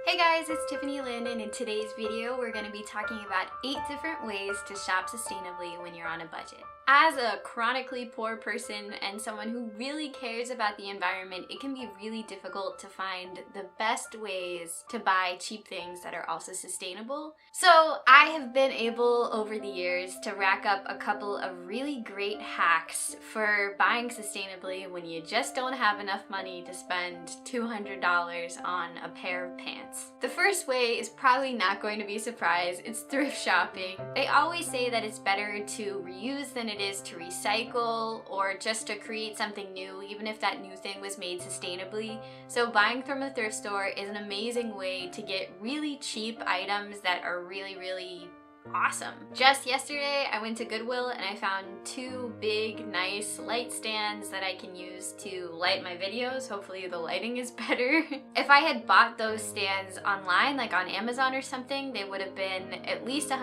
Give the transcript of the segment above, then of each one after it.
Hey guys, it's Tiffany Lynn, and in today's video we're going to be talking about 8 different ways to shop sustainably when you're on a budget. As a chronically poor person and someone who really cares about the environment, it can be really difficult to find the best ways to buy cheap things that are also sustainable. So I have been able over the years to rack up a couple of really great hacks for buying sustainably when you just don't have enough money to spend $200 on a pair of pants. The first way is probably not going to be a surprise. It's thrift shopping. They always say that it's better to reuse than it is to recycle, or just to create something new, even if that new thing was made sustainably. So buying from a thrift store is an amazing way to get really cheap items that are really awesome. Just yesterday I went to Goodwill and I found 2 big nice light stands that I can use to light my videos. Hopefully the lighting is better. If I had bought those stands online, like on Amazon or something, they would have been at least $100,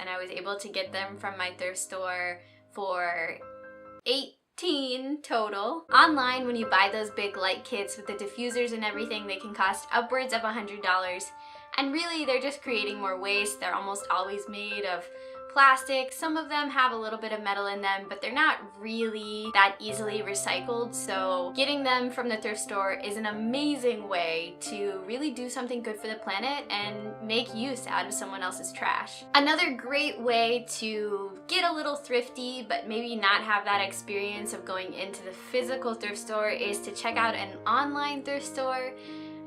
and I was able to get them from my thrift store for $18 total. Online, when you buy those big light kits with the diffusers and everything, they can cost upwards of $100. And really, they're just creating more waste. They're almost always made of plastic. Some of them have a little bit of metal in them, but they're not really that easily recycled. So getting them from the thrift store is an amazing way to really do something good for the planet and make use out of someone else's trash. Another great way to get a little thrifty, but maybe not have that experience of going into the physical thrift store, is to check out an online thrift store.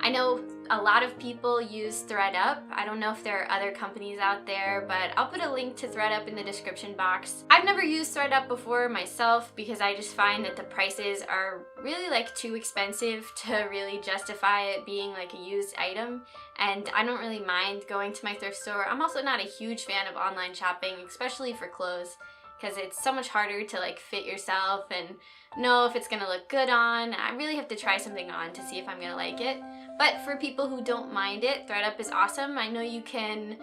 I know a lot of people use ThredUp. I don't know if there are other companies out there, but I'll put a link to ThredUp in the description box. I've never used ThredUp before myself because I just find that the prices are really too expensive to really justify it being like a used item, and I don't really mind going to my thrift store. I'm also not a huge fan of online shopping, especially for clothes, because it's so much harder to fit yourself and know if it's gonna look good on. I really have to try something on to see if I'm gonna like it. But for people who don't mind it, ThredUp is awesome. I know you can,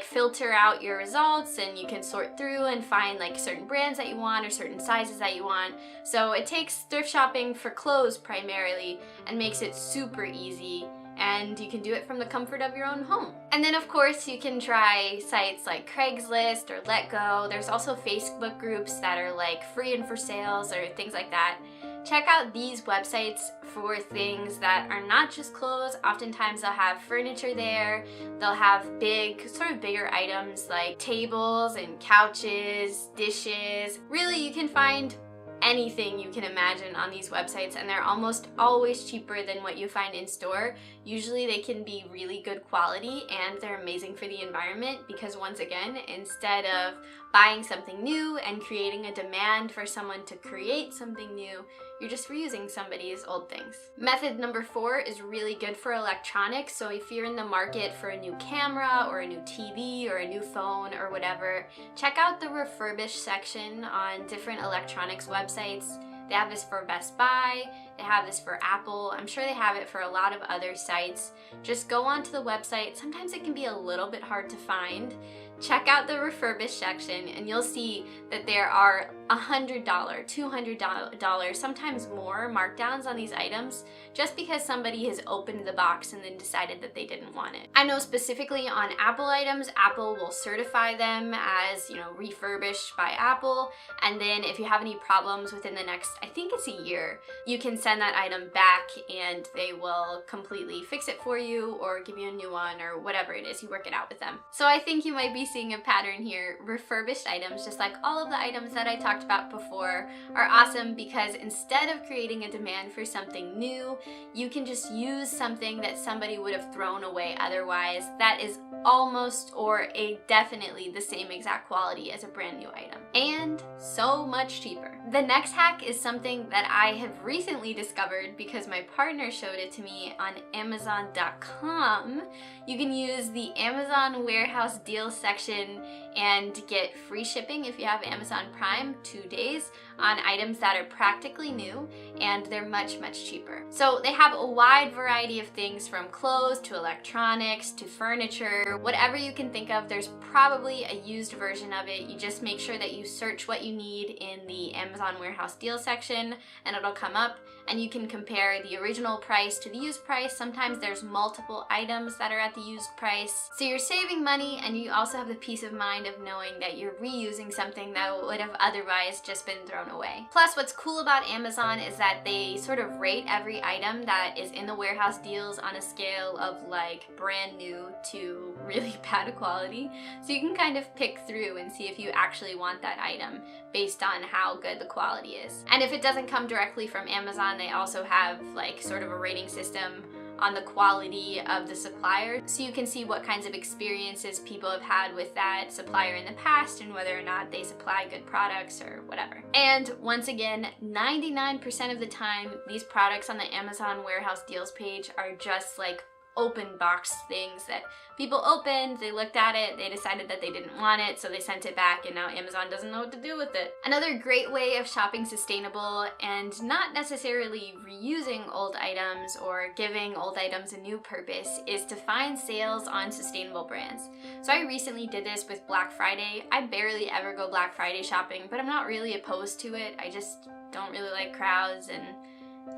filter out your results, and you can sort through and find certain brands that you want or certain sizes that you want. So it takes thrift shopping for clothes primarily and makes it super easy, and you can do it from the comfort of your own home. And then of course you can try sites like CRAIGSLIST or LETGO. There's also Facebook groups that are free and for sales or things like that. Check out these websites for things that are not just clothes. Oftentimes they'll have furniture there. They'll have bigger items like tables and couches, dishes. Really, you can find anything you can imagine on these websites, and they're almost always cheaper than what you find in store. Usually they can be really good quality, and they're amazing for the environment because, once again, instead of buying something new and creating a demand for someone to create something new, you're just reusing somebody's old things. Method number 4 is really good for electronics. So if you're in the market for a new camera or a new TV or a new phone or whatever, check out the Refurbished section on different electronics websites. They have this for Best Buy, they have this for Apple, I'm sure they have it for a lot of other sites. Just go onto the website. Sometimes it can be a little bit hard to find. Check out the Refurbished section and you'll see that there are $100, $200, sometimes more markdowns on these items just because somebody has opened the box and then decided that they didn't want it. I know specifically on Apple items, Apple will certify them as, refurbished by Apple, and then if you have any problems within the next, I think it's a year, you can send that item back and they will completely fix it for you or give you a new one or whatever it is. You work it out with them. So I think you might be seeing a pattern here. Refurbished items, just like all of the items that I talked about before, are awesome because instead of creating a demand for something new, you can just use something that somebody would have thrown away otherwise that is almost or definitely the same exact quality as a brand new item, and so much cheaper. The next hack is something that I have recently discovered because my partner showed it to me on Amazon.com. You can use the Amazon warehouse deals section and get free shipping if you have Amazon Prime, 2 days, on items that are practically new, and they're much cheaper. So they have a wide variety of things, from clothes to electronics to furniture. Whatever you can think of, there's probably a used version of it. You just make sure that you search what you need in the Amazon warehouse deal section and it'll come up. and you can compare the original price to the used price. Sometimes there's multiple items that are at the used price. So you're saving money, and you also have the peace of mind of knowing that you're reusing something that would have otherwise just been thrown away. Plus, what's cool about Amazon is that they sort of rate every item that is in the warehouse deals on a scale of like brand new to really bad quality. So you can kind of pick through and see if you actually want that item based on how good the quality is. And if it doesn't come directly from Amazon, they also have like sort of a rating system on the quality of the supplier, so you can see what kinds of experiences people have had with that supplier in the past and whether or not they supply good products or whatever. And once again, 99% of the time, these products on the Amazon warehouse deals page are just like open box things that people opened, they looked at it, they decided that they didn't want it, so they sent it back, and now Amazon doesn't know what to do with it. Another great way of shopping sustainable and not necessarily reusing old items or giving old items a new purpose is to find sales on sustainable brands. So I recently did this with Black Friday. I barely ever go Black Friday shopping, but I'm not really opposed to it. I just don't really like crowds and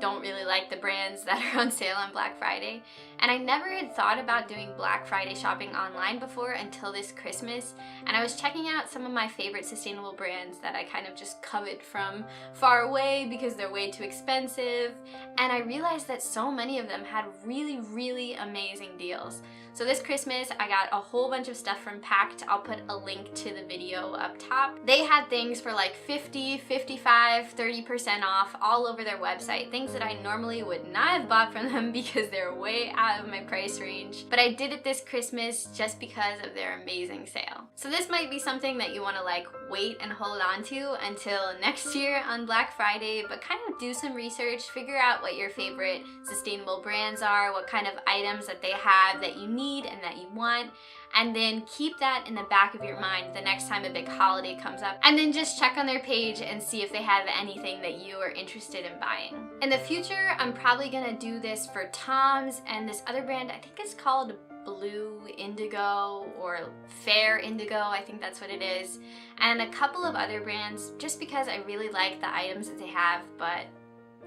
don't really like the brands that are on sale on Black Friday. And I never had thought about doing Black Friday shopping online before until this Christmas, and I was checking out some of my favorite sustainable brands that I kind of just covet from far away because they're way too expensive, and I realized that so many of them had really amazing deals. So this Christmas, I got a whole bunch of stuff from Pact. I'll put a link to the video up top. They had things for like 50, 55, 30% off all over their website. Things that I normally would not have bought from them because they're way out of my price range. But I did it this Christmas just because of their amazing sale. So this might be something that you want to like wait and hold on to until next year on Black Friday, but kind of do some research, figure out what your favorite sustainable brands are, what kind of items that they have that you need and that you want, and then keep that in the back of your mind the next time a big holiday comes up, and then just check on their page and see if they have anything that you are interested in buying. In the future, I'm probably gonna do this for Tom's and this other brand, I think it's called Blue Indigo or Fair Indigo, I think that's what it is, and a couple of other brands just because I really like the items that they have, but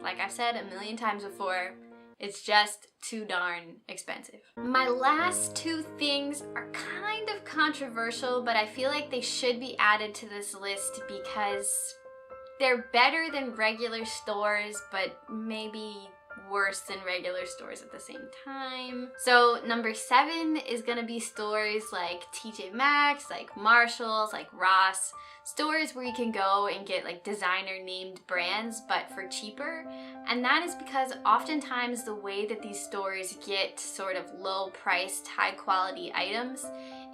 like I've said a million times before, it's just too darn expensive. My last two things are kind of controversial, but I feel like they should be added to this list because they're better than regular stores, but maybe worse than regular stores at the same time. So number 7 is gonna be stores like TJ Maxx, like Marshalls, like Ross, stores where you can go and get like designer named brands but for cheaper. And that is because oftentimes the way that these stores get sort of low priced, high quality items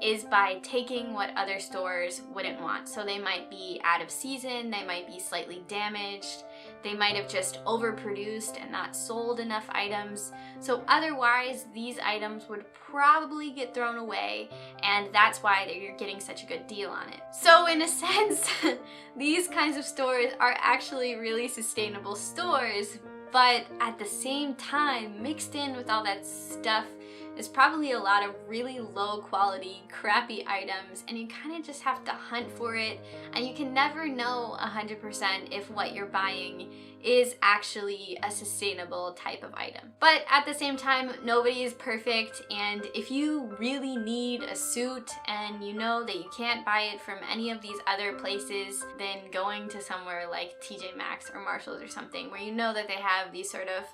is by taking what other stores wouldn't want. So they might be out of season, they might be slightly damaged, they might have just overproduced and not sold enough items. So otherwise, these items would probably get thrown away, and that's why you're getting such a good deal on it. So in a sense, these kinds of stores are actually really sustainable stores, but at the same time, mixed in with all that stuff is probably a lot of really low quality, crappy items, and you kind of just have to hunt for it, and you can never know 100% if what you're buying is actually a sustainable type of item. But at the same time, nobody is perfect, and if you really need a suit and you know that you can't buy it from any of these other places, then going to somewhere like TJ Maxx or Marshalls or something where you know that they have these sort of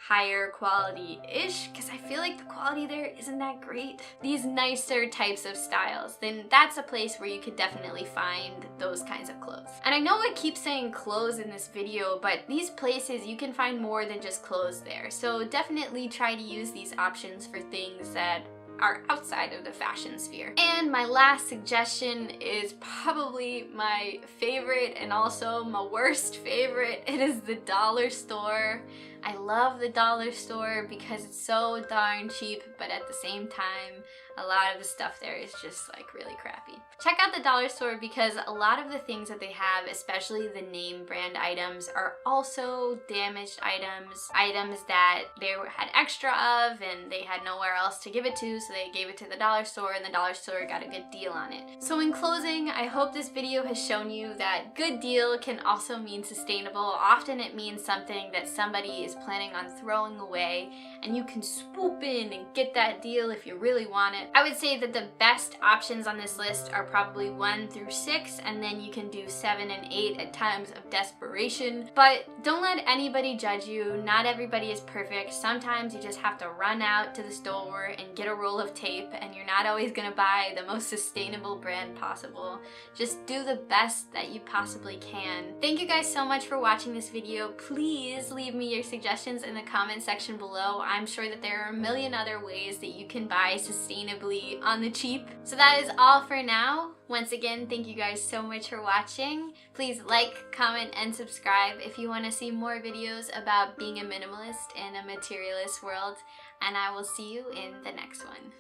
higher quality-ish, because I feel like the quality there isn't that great, these nicer types of styles, then that's a place where you could definitely find those kinds of clothes. And I know I keep saying clothes in this video, but these places you can find more than just clothes there, so definitely try to use these options for things that are outside of the fashion sphere. And my last suggestion is probably my favorite and also my worst favorite. It is the dollar store. I love the dollar store because it's so darn cheap, but at the same time, a lot of the stuff there is just like really crappy. Check out the dollar store because a lot of the things that they have, especially the name brand items, are also damaged items that they had extra of and they had nowhere else to give it to, so they gave it to the dollar store and the dollar store got a good deal on it. So in closing, I hope this video has shown you that good deal can also mean sustainable. Often it means something that somebody is planning on throwing away and you can swoop in and get that deal if you really want it. I would say that the best options on this list are probably 1 through 6, and then you can do 7 and 8 at times of desperation. But don't let anybody judge you. Not everybody is perfect. Sometimes you just have to run out to the store and get a roll of tape, and you're not always gonna buy the most sustainable brand possible. Just do the best that you possibly can. Thank you guys so much for watching this video. Please leave me your suggestions in the comment section below. I'm sure that there are a million other ways that you can buy sustainably on the cheap. So that is all for now. Once again, thank you guys so much for watching. Please like, comment, and subscribe if you want to see more videos about being a minimalist in a materialist world, and I will see you in the next one.